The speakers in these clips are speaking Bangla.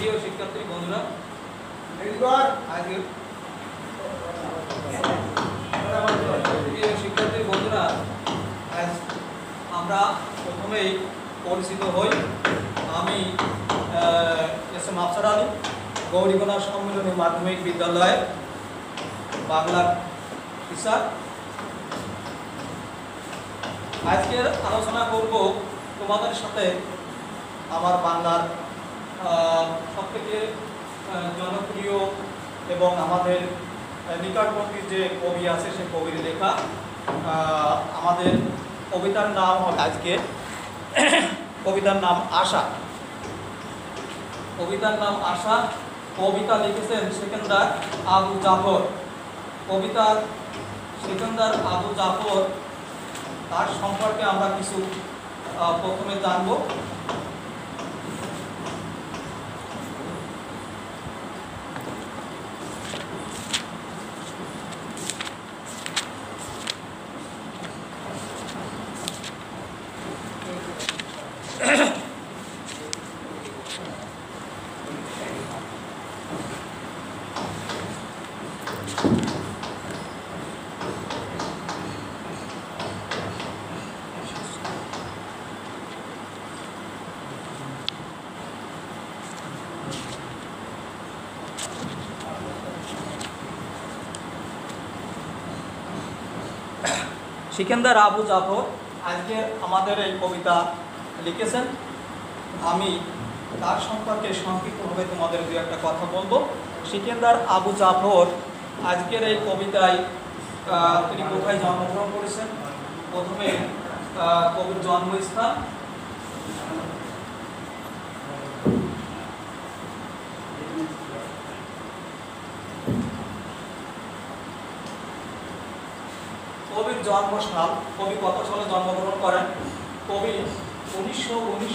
প্রিয় শিক্ষার্থী বন্ধুরা, আজ আমরা প্রথমেই পরিচিত হই। আমি এস এম আফসার আলী, গৌরীকণা সম্মিলনী মাধ্যমিক বিদ্যালয় বাংলার টিচার। আজকের আলোচনা করব তোমাদের সাথে আমার বাংলার সবথেকে জনপ্রিয় এবং আমাদের নিকটবর্তী যে কবি আছে সে কবির লেখা। আমাদের কবিতার নাম হবে আজকে কবিতার নাম আশা। কবিতার নাম আশা। কবিতা লিখেছেন সেকেন্দার আবু জাফর। কবিতার সেকেন্দার আবু জাফর, তার সম্পর্কে আমরা কিছু প্রথমে জানব। সিকেন্দার আবু জাফর আজকে আমাদের এই কবিতা লিখেছেন। আমি তার সম্পর্কে সংক্ষিপ্তভাবে তোমাদের দু একটা কথা বলবো। সিকেন্দার আবু জাফর আজকের এই কবিতায় তিনি কোথায় জন্মগ্রহণ করেছেন? প্রথমে কবির জন্মস্থান, কবির জন্মসাল, কবি কত সালে জন্মগ্রহণ করেন? কবি 1919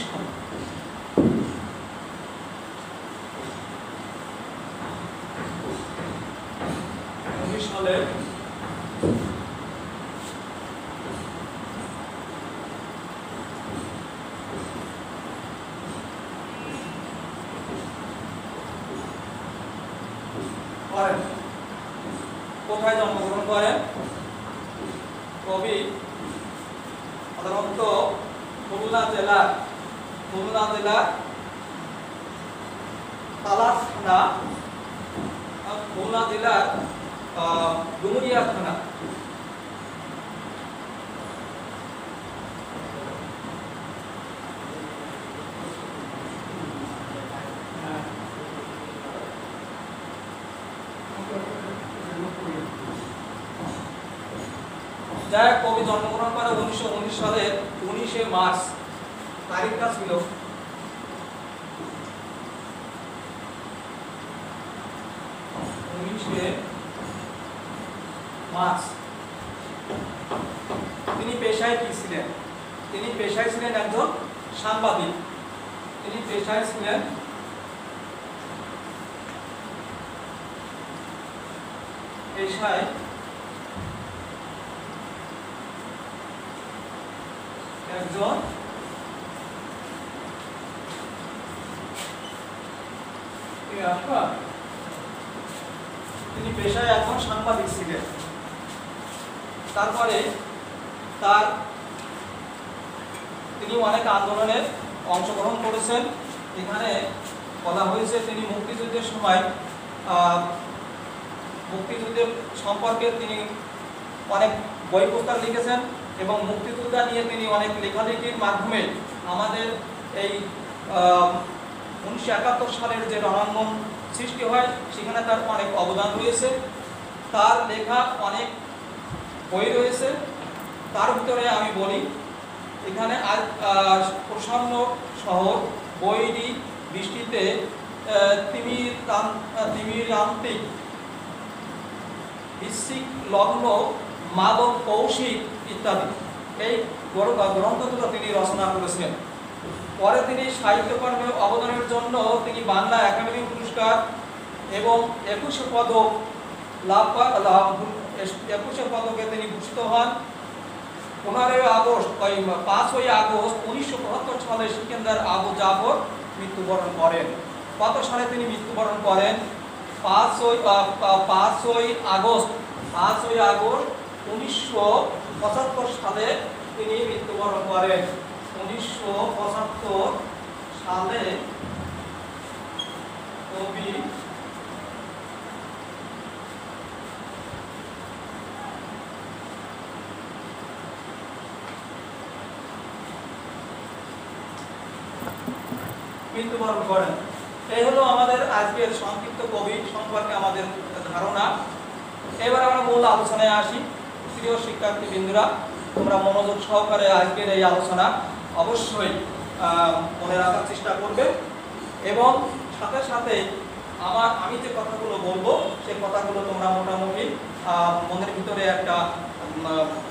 সালে করেন। কোথায় জন্মগ্রহণ করেন? কবি সাধারণত খুলনা জেলার তালাশ থানা, খুলনা জেলার ডুমুরিয়া থানা, যাই কবি জন্মগ্রহণ করে 1919 সালের 19শে মার্চ। তারিখটা ছিল মার্চ। তিনি পেশায় কি ছিলেন? তিনি পেশায় ছিলেন একজন সাংবাদিক। তিনি পেশায় ছিলেন একজন তিনি পেশায় এখন সাংবাদিক ছিলেন। তারপরে তিনি অনেক আন্দোলনের অংশগ্রহণ করেছেন। এখানে বলা হয়েছে তিনি মুক্তিযুদ্ধের সময় মুক্তিযুদ্ধের সম্পর্কে তিনি অনেক বই পুস্তক লিখেছেন এবং মুক্তিযোদ্ধা নিয়ে তিনি অনেক লেখালেখির মাধ্যমে আমাদের এই 1971 সালের যে রণাঙ্গন সৃষ্টি হয় সেখানে তার অনেক অবদান রয়েছে। তার লেখা অনেক বই রয়েছে। তার ভিতরে আমি বলি, এখানে প্রসন্ন শহর, বৈরী বৃষ্টিতে, তিমিরান্তিক, বৃশ্চিক লগ্ন, মাদক কৌশিক ইত্যাদি এই গ্রন্থগুলো তিনি রচনা করেছেন। পরে তিনি সাহিত্যকর্মে অবদানের জন্য তিনি বাংলা একাডেমি পুরস্কার এবং 21 পদক একুশে পদকে তিনি ভূষিত হন। 5ই আগস্ট 1975 সালে সিকেন্দার আবু জাফর মৃত্যুবরণ করেন। কত সালে তিনি মৃত্যুবরণ করেন? 5ই আগস্ট 1975 সালে তিনি মৃত্যুবরণ করেন। 1975 সালে কবি মৃত্যুবরণ করেন। এই হলো আমাদের আজকের সংক্ষিপ্ত কবি সম্পর্কে আমাদের ধারণা। এবার আমরা মূল আলোচনায় আসি। প্রিয় শিক্ষার্থীবৃন্দরা, তোমরা মনোযোগ সহকারে আজকের এই আলোচনা অবশ্যই মনে রাখার চেষ্টা করবে এবং সাথে সাথে আমি যে কথাগুলো বলবো সেই কথাগুলো তোমরা মোটামুটি মনের ভিতরে একটা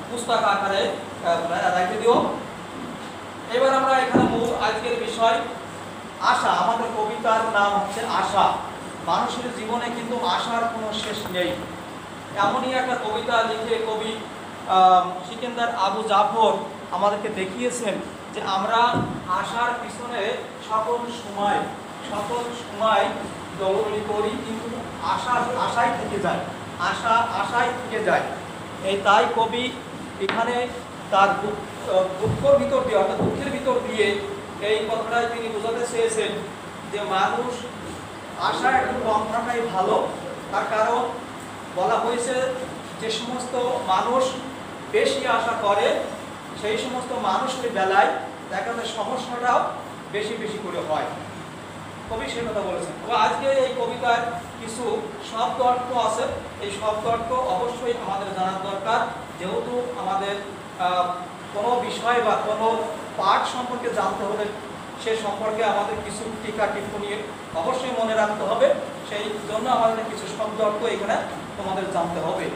পুস্তক আকারে রেখে দিও। এবার আমরা এখানে মূল আজকের বিষয় আশা। আমাদের কবিতার নাম হচ্ছে আশা। মানুষের জীবনে কিন্তু আশার কোনো শেষ নেই। এমনই একটা কবিতা লিখে কবি সিকান্দার আবু জাফর আমাদেরকে দেখিয়েছেন যে আমরা আশার পিছনে সকল সময় দৌড়াদৌড়ি করি, কিন্তু আশাই থেকে যায়, আশাই থেকে যায়। তাই কবি এখানে তার দুঃখের ভিতর দিয়ে অর্থাৎ দুঃখের ভিতর দিয়ে এই কথাটাই তিনি বোঝাতে চেয়েছেন যে মানুষ আশা একটু কম থাকাই ভালো। তার কারণ বলা হয়েছে যে সমস্ত মানুষ বেশি আশা করে সেই সমস্ত মানুষের বেলায় দেখা যায় সমস্যাটাও বেশি বেশি করে হয়। কবি সে কথা বলেছেন। তো আজকে এই কবিতার কিছু শব্দ অর্থ আছে, এই শব্দ অর্থ অবশ্যই আমাদের জানার দরকার, যেহেতু আমাদের কোনো বিষয় বা কোনো পাঠ সম্পর্কে জানতে হলে সে সম্পর্কে আমাদের কিছু টিকা টিপ্পণী অবশ্যই মনে রাখতে হবে। সেই জন্য আমাদের কিছু শব্দ অর্থ এখানে তোমাদের জানতে হবে।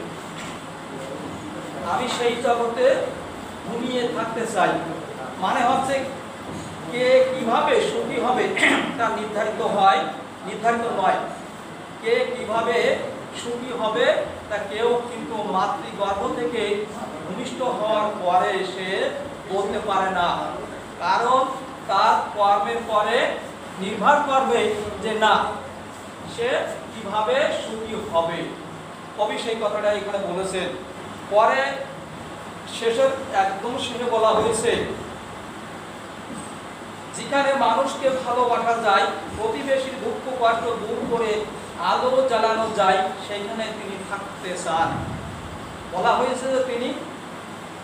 আমি সেই জগতে ঘুমিয়ে থাকতে চাই মানে হচ্ছে কে কিভাবে সুখী হবে তা নির্ধারিত নয়। কে কিভাবে সুখী হবে তা কেউ কিন্তু মাতৃগর্ভ থেকে ভূমিষ্ঠ হওয়ার পরে সে বলতে পারে না, কারণ তার কর্মের পরে নির্ভর করবে যে না সে কিভাবে সুখী হবে। কবি সেই কথাটা এখানে বলেছেন। পরে একদম শেষে বলা হয়েছে যেখানে মানুষকে ভালোবাসা যায়, প্রতিবেশীর দুঃখ কষ্ট দূর করে আলো জ্বালানো যায়, সেখানে তিনি থাকতে চান। বলা হয়েছে যে তিনি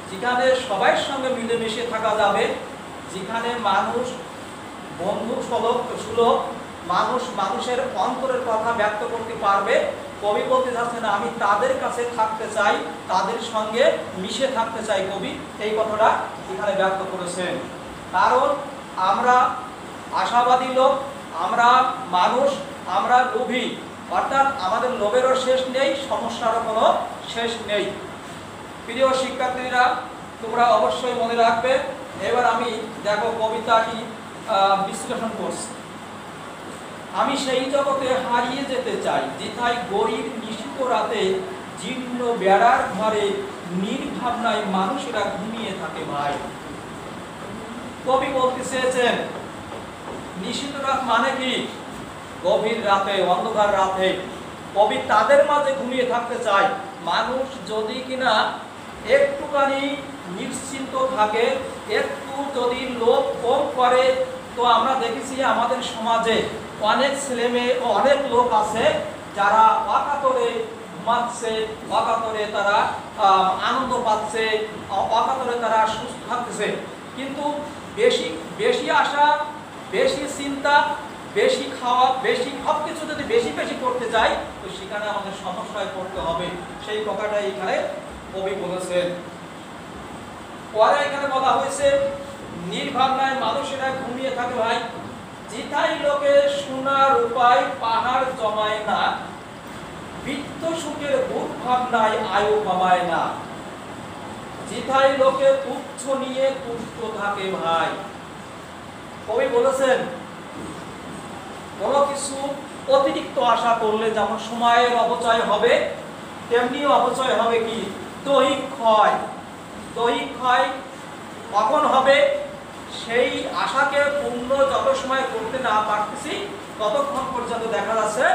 যেখানে সবার সঙ্গে মিলেমিশে থাকা যাবে, যেখানে মানুষ বন্ধু সুলভ, মানুষের অন্তরের কথা ব্যক্ত করতে পারবে। কবি বলতে চাচ্ছেন আমি তাদের কাছে থাকতে চাই, তাদের সঙ্গে মিশে থাকতে চাই। কবি এই কথাটা এখানে ব্যক্ত করেছেন। কারণ আমরা আশাবাদী লোক, আমরা মানুষ, আমরা লোভী, অর্থাৎ আমাদের লোভেরও শেষ নেই, সমস্যারও কোনো শেষ নেই। প্রিয় শিক্ষার্থীরা, তোমরা অবশ্যই মনে রাখবে। এবার আমি দেখো কবিতাটি বিশ্লেষণ করছি। আমি সেই জগতে হারিয়ে যেতে চাই যেথায় গরিব নিশিত রাতে জীর্ণ বেড়ার ঘরে নির্ভাবনায় মানুষেরা ঘুমিয়ে থাকে। ভাই, কবি বলতে চেয়েছেন নিশিত রাত মানে কি? গভীর রাতে, অন্ধকার রাতে কবি তাদের মাঝে ঘুমিয়ে থাকতে চায়। মানুষ যদি কিনা একটুখানি নিশ্চিন্ত থাকে, একটু যদি লোভ কম করে, তো আমরা দেখেছি আমাদের সমাজে অনেক ছেলে মেয়ে ও অনেক লোক আছে যারা অকাতরে ঘুমাচ্ছে, অকাতরে তারা আনন্দ পাচ্ছে, অকাতরে তারা সুস্থ থাকতেছে। কিন্তু বেশি আশা, বেশি চিন্তা, বেশি খাওয়া, বেশি সব কিছু যদি বেশি করতে যাই, তো সেখানে আমাদের সমস্যায় পড়তে হবে। সেই কথাটা এখানে কবি বলেছেন। পরে এখানে বলা হয়েছে নির্ভাবনায় মানুষেরা ঘুমিয়ে থাকে। ভাই, যেথায় লোকে সোনার উপায় পাহাড় জমায় না, বৃত্ত সুখের দুর্ভাবনায় আয়ু কমায় না, যেথায় লোকে তুচ্ছ নিয়ে তুষ্ট থাকে। ভাই, কবি বলেছেন কোনো কিছু অতিরিক্ত আশা করলে যেমন সময়ের অপচয় হবে, তেমনি অপচয় হবে কি দৈহিক ক্ষয়। দৈহিক ক্ষয় কখন হবে? সেই আশাকে পূর্ণ যত সময় করতে না পারতেছি ততক্ষণ পর্যন্ত দেখা যাচ্ছে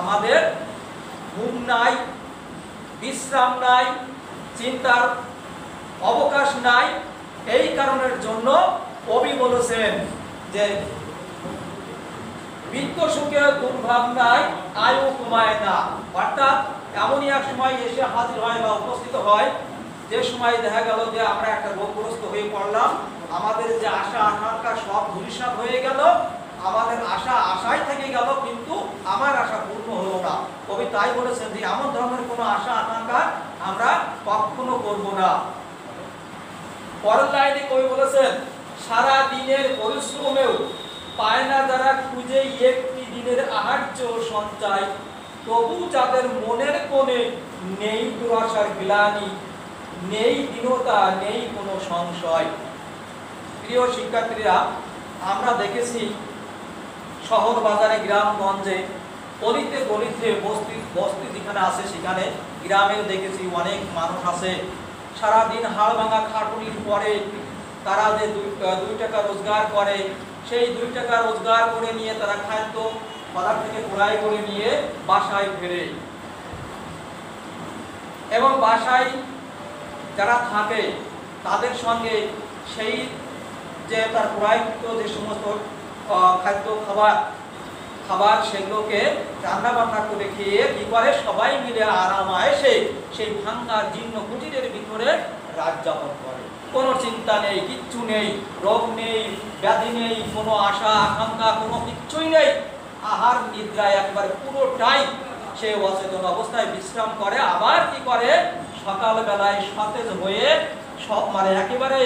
আমাদের ঘুম নাই, বিশ্রাম নাই, চিন্তার অবকাশ নাই। এই কারণের জন্য কবি বলেছেন যে বৃত্ত সুখে দুর্ভাবনায় আয়ু কমায় না। অর্থাৎ এমনই এক সময় এসে হাজির হয় বা উপস্থিত হয় যে সময় দেখা গেল যে আমরা একটা রোগগ্রস্ত হয়ে পড়লাম, আমাদের যে আশা আকাঙ্ক্ষা সব ধূলিসাৎ হয়ে গেল, আমাদের আশা আশাই থেকে গেল, কিন্তু আমার আশা পূর্ণ হলো না। কবি তাই বলেছেন যে এমন ধরনের কোনো আশা আকাঙ্ক্ষা আমরা কখনো করব না। পরের লাইনে কবি বলেছেন সারা দিনের পরিশ্রমেও পায় না যারা খুঁজে একটি দিনের আহার্য সঞ্চয়, তবু যাদের মনের কোণে নেই দুরাশার গ্লানি, নেই দীনতা, নেই কোনো সংশয়। প্রিয় শিক্ষার্থীরা, আমরা দেখেছি শহর বাজারে গ্রামগঞ্জে অলিতে গলিতে বস্তি যেখানে আছে সেখানে গ্রামেও দেখেছি অনেক মানুষ আছে সারাদিন হাড় ভাঙা খাটুনির পরে তারা যে দুই টাকা রোজগার করে, সেই 2 টাকা রোজগার করে নিয়ে তারা খাদ্য বাজার থেকে ক্রয় করে নিয়ে বাসায় ফেরে এবং বাসায় যারা থাকে তাদের সঙ্গে সেই যে তার ক্রয়কৃত যে সমস্ত খাদ্য খাবার সেগুলোকে রান্না বান্না করে খেয়ে কি করে সবাই মিলে আরামায়েশে সেই ভাঙ্গা জীর্ণ কুটিরের ভিতরে রাত যাপন করে। কোনো চিন্তা নেই, কিচ্ছু নেই, রোগ নেই, ব্যাধি নেই, কোনো আশা আকাঙ্ক্ষা কোনো কিচ্ছুই নেই। আহার নিদ্রায় একবার পুরোটাই সে অচেতন অবস্থায় বিশ্রাম করে, আবার কি করে সকালবেলায় সতেজ হয়ে সব মানে একেবারে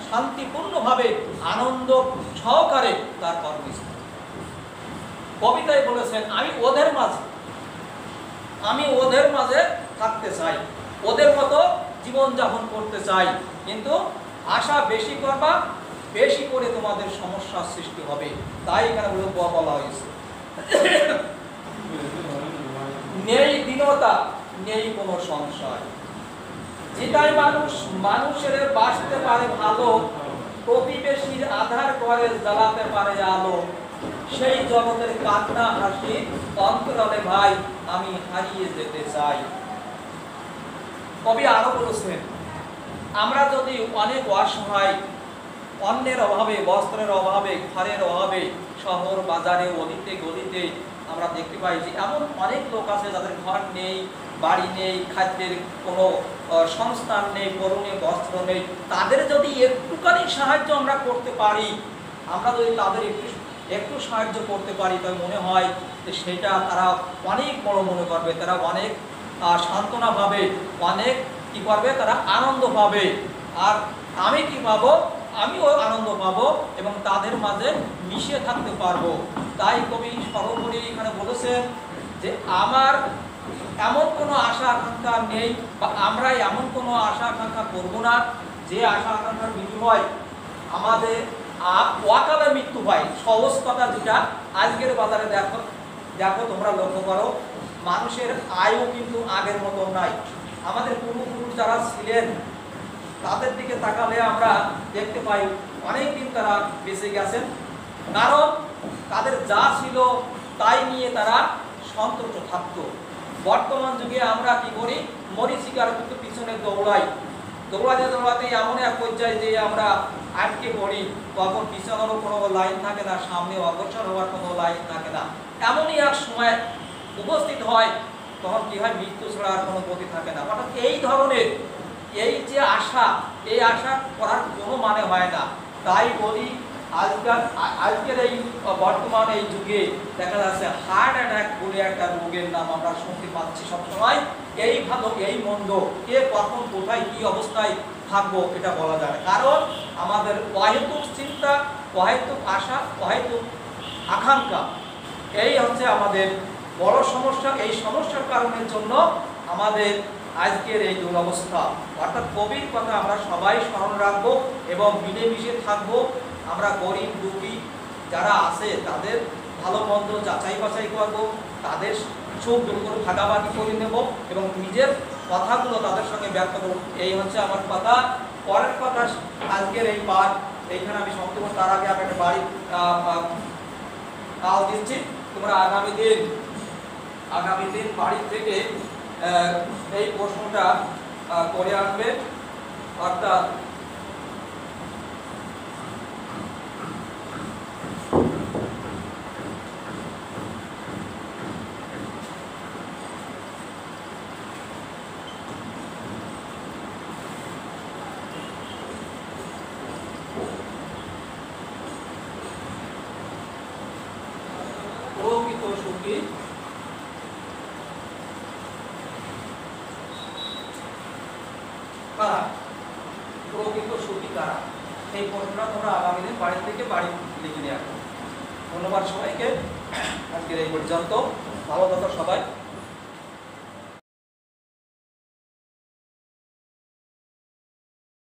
শান্তিপূর্ণভাবে আনন্দ সহকারে তার কর্মস্থল। কবিতায় বলেছেন আমি ওদের মাঝে থাকতে চাই, ওদের মতো জীবনযাপন করতে চাই, কিন্তু আশা বেশি করবা, বেশি করে তোমাদের সমস্যার সৃষ্টি হবে। তাই এখানে বলা হয়েছে নেই দীনতা, নেই কোনো সংশয়। যেটাই মানুষের বাঁচতে পারে ভালো, প্রতিবেশীর আধার করে জ্বালাতে পারে আলো, সেই জগতের কান্না হাসি অন্তরালে ভাই আমি হারিয়ে যেতে চাই। কবি আরো বলেছেন আমরা যদি অনেক অসহায়, অন্যের অভাবে, বস্ত্রের অভাবে, ঘরের অভাবে শহর বাজারে অলিতে গলিতে আমরা দেখতে পাই যে এমন অনেক লোক আছে যাদের ঘর নেই, বাড়ি নেই, খাদ্যের কোনো সংস্থান নেই, পরনে বস্ত্র নেই। তাদের যদি একটুখানি সাহায্য আমরা করতে পারি, আমরা যদি তাদের একটু সাহায্য করতে পারি, তাই মনে হয় যে সেটা তারা অনেক বড় মনে করবে, তারা অনেক সান্ত্বনা পাবে, অনেক কি করবে, তারা আনন্দ পাবে। আর আমি কি পাবো, আমিও আনন্দ পাবো এবং তাদের মাঝে মিশে থাকতে পারবো। তাই কবি সর্বোপরি এখানে বলেছেন যে আমার এমন কোনো আশা আকাঙ্ক্ষা নেই বা আমরা এমন কোনো আশা আকাঙ্ক্ষা করব না যে আশা আকাঙ্ক্ষার বিনিময় আমাদের অকালে মৃত্যু হয়। সহজ কথা যেটা আজকের বাজারে দেখো তোমরা লক্ষ্য করো, মানুষের আয়ু কিন্তু আগের মতো নাই। আমাদের পূর্বপুরুষ যারা ছিলেন তাদের দিকে তাকালে আমরা দেখতে পাই অনেক দিন তারা বেঁচে গেছেন, কারণ তাদের যা ছিল তাই নিয়ে তারা সন্তুষ্ট থাকতো। বর্তমান যুগে আমরা কি করি, মরীচিকার কিন্তু পিছনে দৌড়াতে এমন এক পর্যায়ে যে আমরা আটকে পড়ি, তখন পিছনেরও কোনো লাইন থাকে না, সামনে অগ্রসর হওয়ার কোনো লাইন থাকে না। এমনই এক সময় উপস্থিত হয়, তখন কি হয়, মৃত্যু ছাড়া আর কোনো গতি থাকে না। অর্থাৎ এই ধরনের এই যে আশা, এই আশা করার কোনো মানে হয় না। তাই বলি আজকের এই বর্তমান এই যুগে দেখা যাচ্ছে হার্ট অ্যাটাক বলে একটা রোগের নাম আমরা শুনতে পাচ্ছি সবসময়। এই ভালো এই মন্দ, কে কখন কোথায় কি অবস্থায় থাকবো এটা বলা যায় না, কারণ আমাদের অহেতুক চিন্তা, অহেতুক আশা, অহেতুক আকাঙ্ক্ষা, এই হচ্ছে আমাদের বড় সমস্যা। এই সমস্যার কারণের জন্য আমাদের আজকের এই দুরবস্থা। অর্থাৎ কবির কথা আমরা সবাই স্মরণ রাখবো এবং মিলেমিশে থাকবো। আমরা গরিব দুঃখী যারা আছে তাদের ভালো মন্দ যাচাই বাছাই করবো, তাদের সুখ দুঃখ ভাগাভাগি করে নেব এবং নিজের কথাগুলো তাদের সঙ্গে ব্যক্ত করব। এই হচ্ছে আমার কথা। পরের কথা, আজকের এই পাঠ এইখানে আমি সমাপ্ত করব। তার আগে আমি একটা কাজ দিচ্ছি, তোমরা আগামী দিন বাড়ি থেকে এই প্রশ্নটা করে আসবে। অর্থাৎ প্রকৃত সুখী কারা, প্রকৃত সুখী কারা, এই প্রশ্নটা তোমরা আগামী দিন বাড়ি থেকে বাড়ি লিখে নিয়ে আসবে। ধন্যবাদ সবাইকে, আজকের এই পর্যন্ত। ভালো থাকো সবাই।